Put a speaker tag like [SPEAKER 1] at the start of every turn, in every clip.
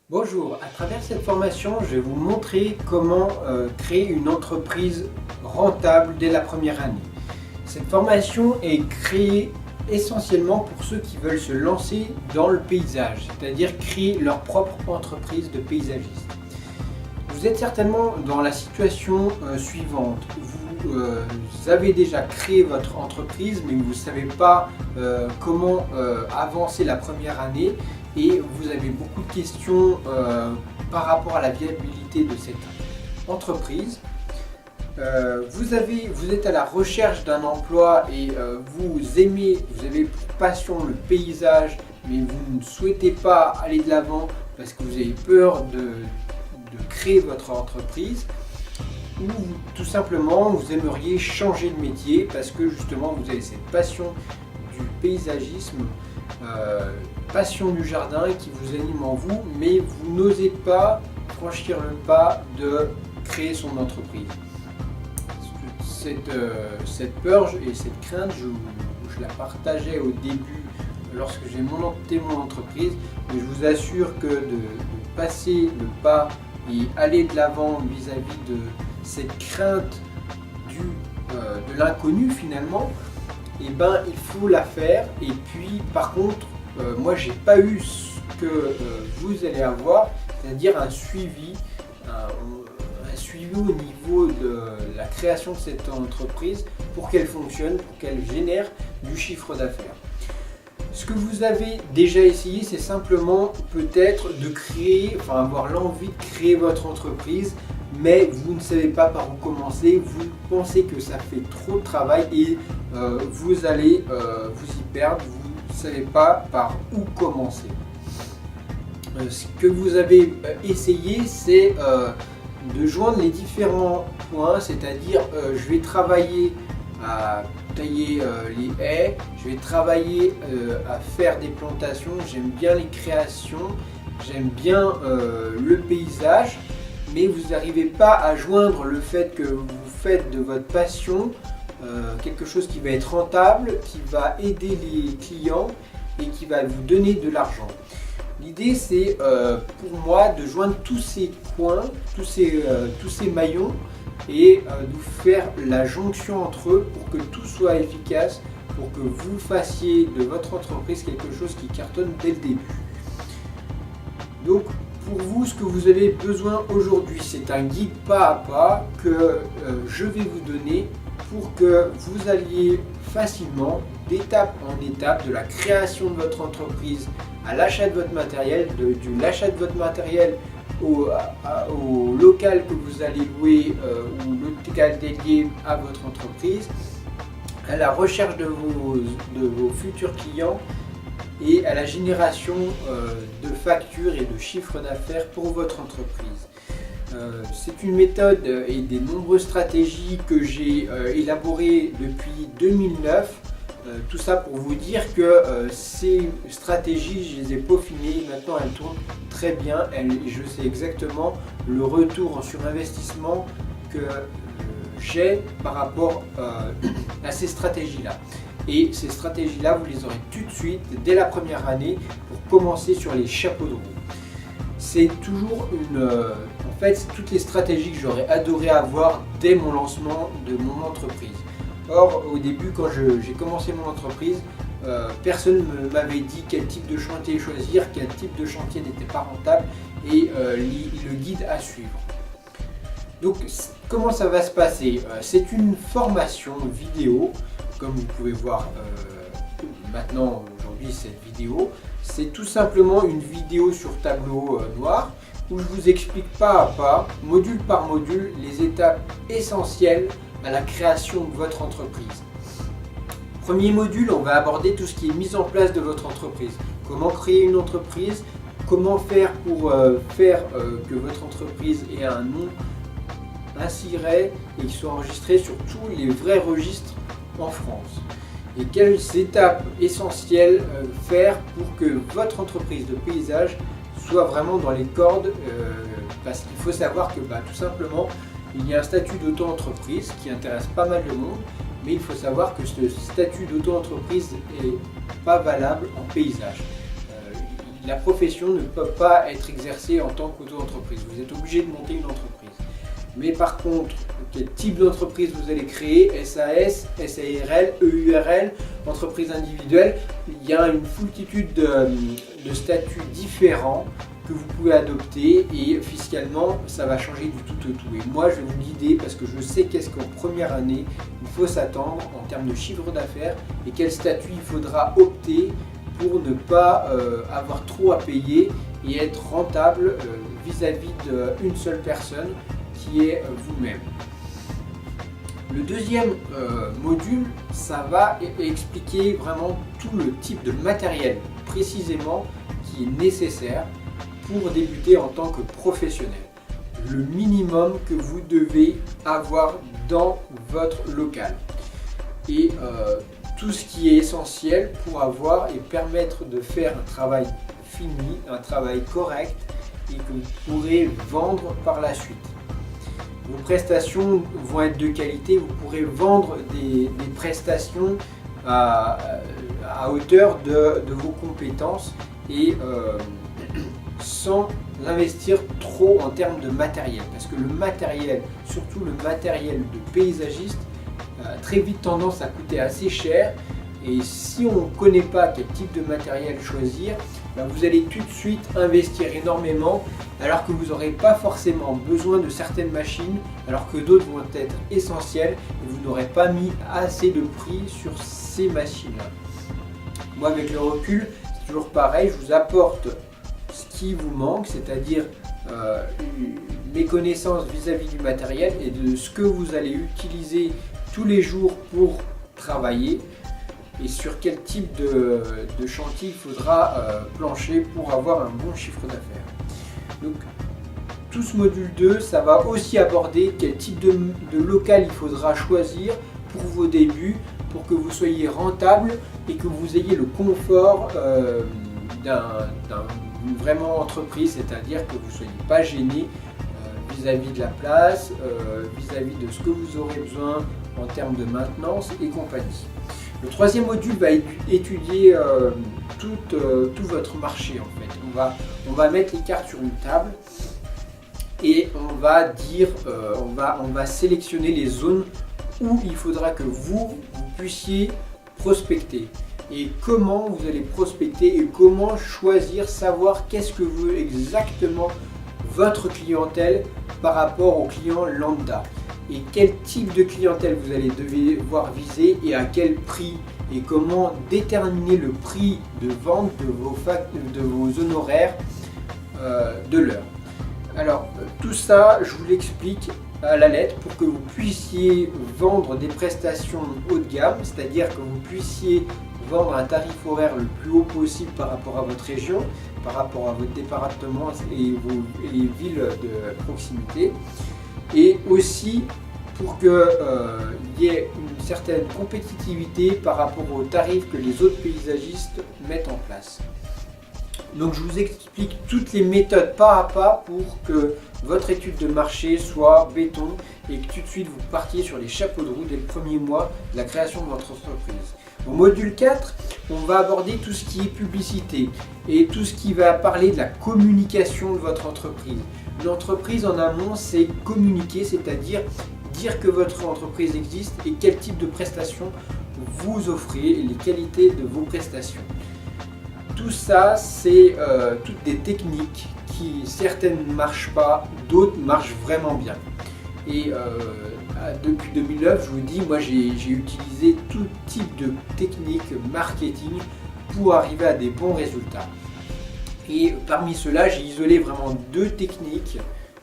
[SPEAKER 1] Bonjour, à travers cette formation, je vais vous montrer comment créer une entreprise rentable dès la première année. Cette formation est créée essentiellement pour ceux qui veulent se lancer dans le paysage, c'est-à-dire créer leur propre entreprise de paysagiste. Vous êtes certainement dans la situation suivante. Vous avez déjà créé votre entreprise, mais vous ne savez pas comment avancer la première année et vous avez beaucoup de questions par rapport à la viabilité de cette entreprise. Vous êtes à la recherche d'un emploi et vous avez pour passion le paysage, mais vous ne souhaitez pas aller de l'avant parce que vous avez peur de créer votre entreprise, ou tout simplement vous aimeriez changer de métier parce que justement vous avez cette passion du paysagisme, passion du jardin qui vous anime en vous, mais vous n'osez pas franchir le pas de créer son entreprise. Cette peur et cette crainte, je la partageais au début lorsque j'ai monté mon entreprise, mais je vous assure que de passer le pas et aller de l'avant vis-à-vis de cette crainte de l'inconnu finalement, et ben il faut la faire. Et puis par contre, moi j'ai pas eu ce que vous allez avoir, c'est-à-dire un suivi au niveau de la création de cette entreprise pour qu'elle fonctionne, pour qu'elle génère du chiffre d'affaires. Ce que vous avez déjà essayé, c'est simplement peut-être de créer, avoir l'envie de créer votre entreprise, mais vous ne savez pas par où commencer, vous pensez que ça fait trop de travail et vous allez vous y perdre, vous ne savez pas par où commencer. Ce que vous avez essayé, c'est de joindre les différents points, c'est-à-dire je vais travailler à tailler les haies, je vais travailler à faire des plantations, j'aime bien les créations, j'aime bien le paysage, mais vous n'arrivez pas à joindre le fait que vous faites de votre passion quelque chose qui va être rentable, qui va aider les clients et qui va vous donner de l'argent. L'idée c'est pour moi de joindre tous ces points, tous ces maillons et de faire la jonction entre eux pour que tout soit efficace, pour que vous fassiez de votre entreprise quelque chose qui cartonne dès le début. Donc pour vous, ce que vous avez besoin aujourd'hui, c'est un guide pas à pas que je vais vous donner pour que vous alliez facilement, d'étape en étape, de la création de votre entreprise à l'achat de votre matériel, de l'achat de votre matériel au local que vous allez louer ou le local dédié à votre entreprise, à la recherche de vos futurs clients et à la génération de factures et de chiffres d'affaires pour votre entreprise. C'est une méthode et des nombreuses stratégies que j'ai élaborées depuis 2009. Tout ça pour vous dire que ces stratégies, je les ai peaufinées, maintenant elles tournent très bien, je sais exactement le retour sur investissement que j'ai par rapport à ces stratégies-là. Et ces stratégies-là, vous les aurez tout de suite, dès la première année, pour commencer sur les chapeaux de roue. C'est toujours en fait, c'est toutes les stratégies que j'aurais adoré avoir dès mon lancement de mon entreprise. Or, au début, quand j'ai commencé mon entreprise, personne ne m'avait dit quel type de chantier choisir, quel type de chantier n'était pas rentable et le guide à suivre. Donc, comment ça va se passer? C'est une formation vidéo, comme vous pouvez voir maintenant, aujourd'hui, cette vidéo. C'est tout simplement une vidéo sur tableau noir où je vous explique pas à pas, module par module, les étapes essentielles à la création de votre entreprise. Premier module, on va aborder tout ce qui est mise en place de votre entreprise. Comment créer une entreprise, comment faire pour faire que votre entreprise ait un nom, un siret et qu'il soit enregistré sur tous les vrais registres en France. Et quelles étapes essentielles faire pour que votre entreprise de paysage soit vraiment dans les cordes, parce qu'il faut savoir que tout simplement, il y a un statut d'auto-entreprise qui intéresse pas mal de monde, mais il faut savoir que ce statut d'auto-entreprise n'est pas valable en paysage. la profession ne peut pas être exercée en tant qu'auto-entreprise. Vous êtes obligé de monter une entreprise. Mais par contre, quel type d'entreprise vous allez créer, SAS, SARL, EURL, entreprise individuelle, il y a une foultitude de statuts différents que vous pouvez adopter et fiscalement ça va changer du tout au tout. Et moi je vais vous guider parce que je sais qu'est-ce qu'en première année il faut s'attendre en termes de chiffre d'affaires et quel statut il faudra opter pour ne pas avoir trop à payer et être rentable vis-à-vis d'une seule personne qui est vous-même. Le deuxième module, ça va expliquer vraiment tout le type de matériel précisément qui est nécessaire pour débuter en tant que professionnel. Le minimum que vous devez avoir dans votre local. Et tout ce qui est essentiel pour avoir et permettre de faire un travail fini, un travail correct et que vous pourrez vendre par la suite. Vos prestations vont être de qualité, vous pourrez vendre des prestations à hauteur de vos compétences et sans investir trop en termes de matériel. Parce que le matériel, surtout le matériel de paysagiste, a très vite tendance à coûter assez cher. Et si on ne connaît pas quel type de matériel choisir, vous allez tout de suite investir énormément alors que vous n'aurez pas forcément besoin de certaines machines alors que d'autres vont être essentielles et vous n'aurez pas mis assez de prix sur ces machines-là. Moi avec le recul, c'est toujours pareil, je vous apporte ce qui vous manque, c'est-à-dire mes connaissances vis-à-vis du matériel et de ce que vous allez utiliser tous les jours pour travailler et sur quel type de chantier il faudra plancher pour avoir un bon chiffre d'affaires. Donc tout ce module 2, ça va aussi aborder quel type de local il faudra choisir pour vos débuts, pour que vous soyez rentable et que vous ayez le confort d'une vraiment entreprise, c'est-à-dire que vous ne soyez pas gêné vis-à-vis de la place, vis-à-vis de ce que vous aurez besoin en termes de maintenance et compagnie. Le troisième module va étudier tout votre marché en fait. On va mettre les cartes sur une table et on va dire, on va sélectionner les zones où il faudra que vous puissiez prospecter. Et comment vous allez prospecter et comment choisir, savoir qu'est-ce que veut exactement votre clientèle par rapport aux clients lambda. Et quel type de clientèle vous allez devoir viser et à quel prix et comment déterminer le prix de vente de vos honoraires de l'heure. Alors tout ça je vous l'explique à la lettre pour que vous puissiez vendre des prestations haut de gamme, c'est-à-dire que vous puissiez vendre un tarif horaire le plus haut possible par rapport à votre région, par rapport à votre département et les villes de proximité. Et aussi pour qu'il y ait une certaine compétitivité par rapport aux tarifs que les autres paysagistes mettent en place. Donc je vous explique toutes les méthodes pas à pas pour que votre étude de marché soit béton et que tout de suite vous partiez sur les chapeaux de roue dès le premier mois de la création de votre entreprise. Au module 4, on va aborder tout ce qui est publicité et tout ce qui va parler de la communication de votre entreprise. Une entreprise en amont, c'est communiquer, c'est-à-dire dire que votre entreprise existe et quel type de prestations vous offrez et les qualités de vos prestations. Tout ça, c'est toutes des techniques qui certaines ne marchent pas, d'autres marchent vraiment bien. Et depuis 2009, je vous dis, moi j'ai utilisé tout type de techniques marketing pour arriver à des bons résultats. Et parmi ceux-là, j'ai isolé vraiment 2 techniques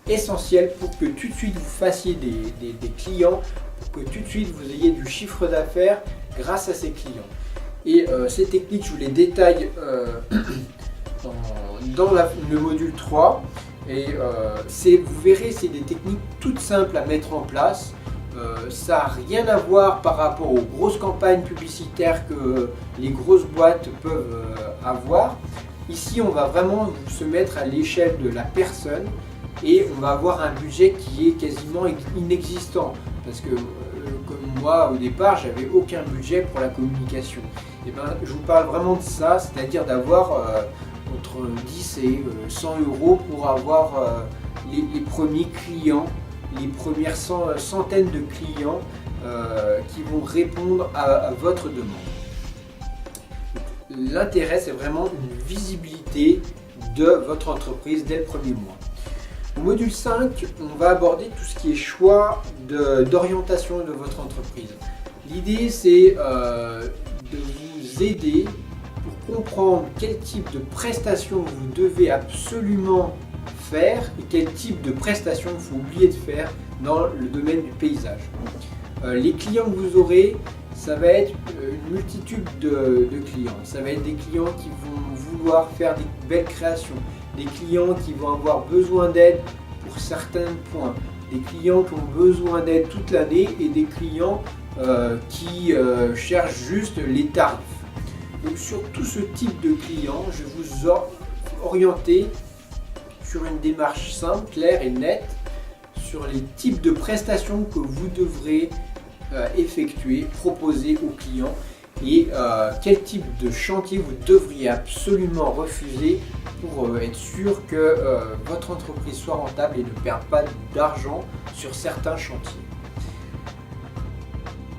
[SPEAKER 1] essentielles pour que tout de suite vous fassiez des clients, pour que tout de suite vous ayez du chiffre d'affaires grâce à ces clients. Et ces techniques, je vous les détaille dans le module 3. Et vous verrez, c'est des techniques toutes simples à mettre en place. Ça n'a rien à voir par rapport aux grosses campagnes publicitaires que les grosses boîtes peuvent avoir. Ici, on va vraiment se mettre à l'échelle de la personne et on va avoir un budget qui est quasiment inexistant. Parce que comme moi, au départ, j'avais aucun budget pour la communication. Et ben, je vous parle vraiment de ça, c'est-à-dire d'avoir entre 10 et 100 euros pour avoir les premiers clients, les premières centaines de clients qui vont répondre à votre demande. L'intérêt, c'est vraiment une visibilité de votre entreprise dès le premier mois. Au module 5, on va aborder tout ce qui est choix d'orientation de votre entreprise. L'idée, c'est de vous aider pour comprendre quel type de prestations vous devez absolument faire et quel type de prestations il faut oublier de faire dans le domaine du paysage. Les clients que vous aurez, ça va être une multitude de clients. Ça va être des clients qui vont vouloir faire des belles créations, des clients qui vont avoir besoin d'aide pour certains points, des clients qui ont besoin d'aide toute l'année et des clients qui cherchent juste les tarifs. Donc sur tout ce type de clients, je vais vous orienter sur une démarche simple, claire et nette sur les types de prestations que vous devrez effectuer, proposer aux clients et quel type de chantier vous devriez absolument refuser pour être sûr que votre entreprise soit rentable et ne perde pas d'argent sur certains chantiers.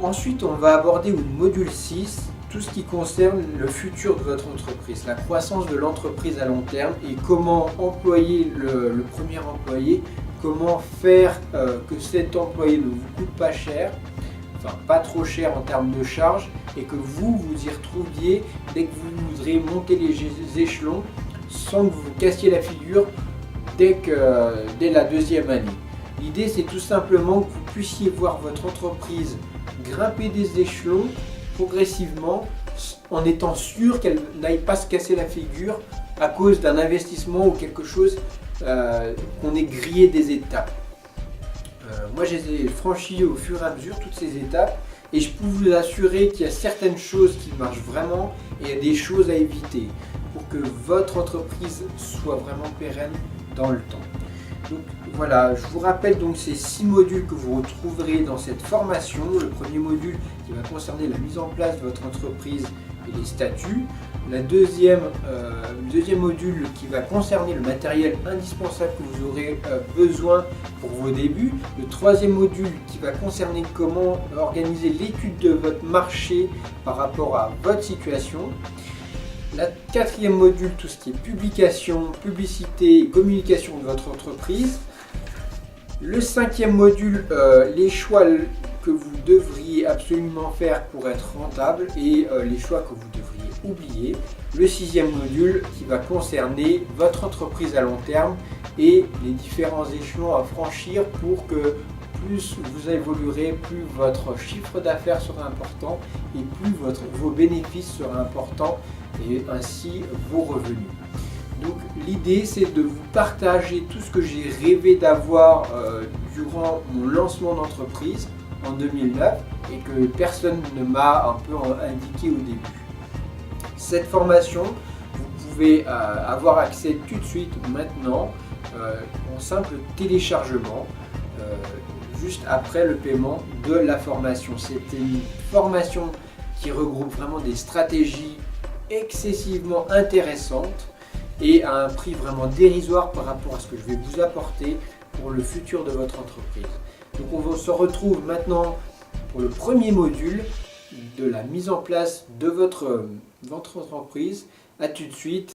[SPEAKER 1] Ensuite, on va aborder au module 6 tout ce qui concerne le futur de votre entreprise, la croissance de l'entreprise à long terme et comment employer le premier employé, comment faire que cet employé ne vous coûte pas cher, enfin pas trop cher en termes de charges et que vous y retrouviez dès que vous voudrez monter les échelons sans que vous vous cassiez la figure dès la deuxième année. L'idée, c'est tout simplement que vous puissiez voir votre entreprise grimper des échelons progressivement en étant sûr qu'elle n'aille pas se casser la figure à cause d'un investissement ou quelque chose qu'on ait grillé des étapes. Moi, j'ai franchi au fur et à mesure toutes ces étapes et je peux vous assurer qu'il y a certaines choses qui marchent vraiment et il y a des choses à éviter pour que votre entreprise soit vraiment pérenne dans le temps. Donc voilà, je vous rappelle donc ces 6 modules que vous retrouverez dans cette formation. Le premier module qui va concerner la mise en place de votre entreprise et les statuts. Le deuxième module qui va concerner le matériel indispensable que vous aurez besoin pour vos débuts. Le troisième module qui va concerner comment organiser l'étude de votre marché par rapport à votre situation. Le quatrième module, tout ce qui est publication, publicité et communication de votre entreprise. Le cinquième module, les choix que vous devriez absolument faire pour être rentable et les choix que vous devriez oublier. Le sixième module qui va concerner votre entreprise à long terme et les différents échelons à franchir pour que plus vous évoluerez, plus votre chiffre d'affaires sera important et plus vos bénéfices seront importants et ainsi vos revenus. Donc l'idée, c'est de vous partager tout ce que j'ai rêvé d'avoir durant mon lancement d'entreprise en 2009 et que personne ne m'a un peu indiqué au début. Cette formation, vous pouvez avoir accès tout de suite maintenant en simple téléchargement juste après le paiement de la formation. C'est une formation qui regroupe vraiment des stratégies excessivement intéressantes et à un prix vraiment dérisoire par rapport à ce que je vais vous apporter pour le futur de votre entreprise. Donc on se retrouve maintenant pour le premier module de la mise en place de votre entreprise. À tout de suite.